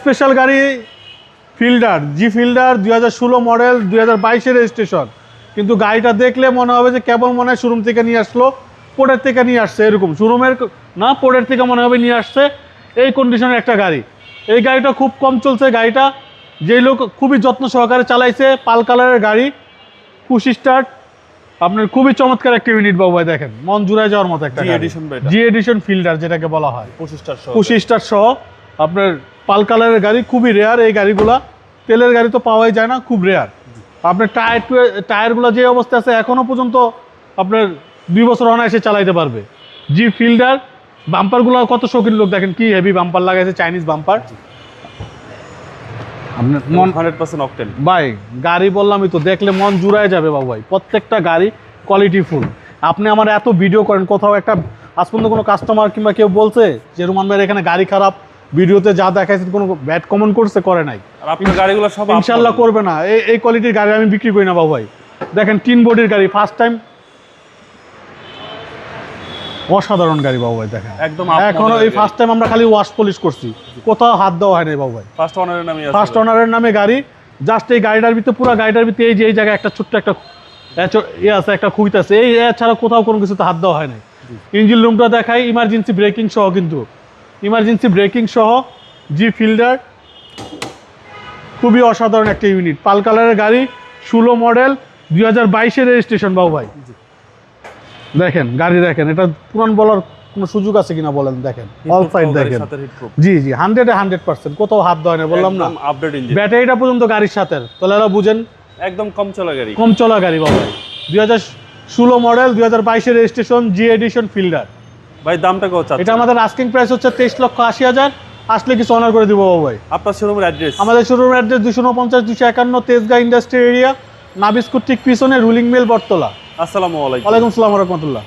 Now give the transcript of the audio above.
Special গাড়ি fielder, জি fielder 2016 model, 2022 registration. কিন্তু গাড়িটা দেখলে মনে হবে যে কেবল মনে হয় শোরুম থেকে নিয়ে আসলো, পোর্টের থেকে নিয়ে আসছে, এরকম শোরুমের না, পোর্টের থেকে মনে হবে নিয়ে আসছে, এই কন্ডিশনের একটা গাড়ি। এই গাড়িটা খুব কম চলছে, গাড়িটা যেই লোক খুবই যত্ন সহকারে চালাইছে, পাল কালারের গাড়ি, পুশ স্টার্ট, আপনার খুবই চমৎকার একটা ইউনিট বাবু ভাই, দেখেন মন জুড়ায় যাওয়ার মতো একটা জি এডিশন ফিল্ডার যেটাকে বলা হয়, পুশ স্টার্ট সহ আপনার পাল কালারের গাড়ি, খুবই রেয়ার এই গাড়িগুলা। তেলের গাড়ি তো পাওয়াই যায় না, খুব রেয়ার। আপনার টায়ারগুলো যে অবস্থা আছে এখনো পর্যন্ত আপনার 2 বছর অনায়াসে চালাইতে পারবে। জি ফিল্ডার, বাম্পারগুলো কত শৌখিন লোক, দেখেন কি হেভি বাম্পার লাগাইছে, চাইনিজ বাম্পার। আপনার মন 100% অকটেন ভাই, গাড়ি বললামই তো, দেখলে মন জুড়ায় যাবে বাবু ভাই, প্রত্যেকটা গাড়ি কোয়ালিটি ফুল। আপনি আমার এত ভিডিও করেন, কোথাও একটা আজ পর্যন্ত কোনো কাস্টমার কিংবা কেউ বলছে যে রুমান ভাইয়ের এখানে গাড়ি খারাপ, ভিডিওতে যা দেখাইছে কোনো ব্যাড কমেন্ট করছে? করে নাই। আর আপনার গাড়িগুলো সব ইনশাআল্লাহ করবে না। এই কোয়ালিটির গাড়ি আমি বিক্রি করি না বাবু ভাই। দেখেন টিন বডির গাড়ি, ফার্স্ট টাইম, অসাধারণ গাড়ি বাবু ভাই। দেখেন একদম এখনো এই ফার্স্ট টাইম আমরা খালি ওয়াশ পলিশ করছি, কোথাও হাত দেওয়া হয় নাই বাবু ভাই। ফার্স্ট ওনারের নামে আছে, ফার্স্ট ওনারের নামে গাড়ি। জাস্ট এই গাড়িটার ভিতরে, পুরো গাড়িটার ভিতরে এই যে এই জায়গায় একটা ছোট্ট একটা আছে, একটা খুঁত আছে, এই ছাড়া কোথাও কোনো কিছুতে হাত দেওয়া হয় নাই। ইঞ্জিন রুমটা দেখাই, ইমার্জেন্সি ব্রেকিং সহ, কিন্তু ইমার্জেন্সি ব্রেকিং সহ জি ফিল্ডার, খুবই অসাধারণ একটা ইউনিট। পাল কালারের গাড়ি, 16 মডেল, 2022 রেজিস্ট্রেশন বাবু ভাই। দেখেন গাড়ি, দেখেন এটা পুরান বলার কোনো সুযোগ আছে কিনা বলেন। দেখেন অল সাইড দেখেন, জি 100% কোথাও হাত দেওয়া না, বললাম না। আপডেট ইঞ্জিন, ব্যাটারিটা পর্যন্ত গাড়ির সাথে, তাহলে বুঝেন একদম কম চলা গাড়ি, কম চলা গাড়ি বাবু ভাই। 2016 মডেল, 2022 রেজিস্ট্রেশন, জি এডিশন ফিল্ডার। ভাই দামটা কত চাচ্ছেন? এটা আমাদের আস্কিং প্রাইস হচ্ছে 23,80,000। আসলে কিছু অনার করে দিব বাবু ভাই। আপনার শোরুমের অ্যাড্রেস? আমাদের শোরুমের অ্যাড্রেস 249-251 তেজগাঁ ইন্ডাস্ট্রি এরিয়া, নাবিস্কুর ঠিক পিছনে, রুলিং মিল, বটতলা। আসসালামু আলাইকুম। ওয়ালাইকুম আসসালাম ওয়া রাহমাতুল্লাহ।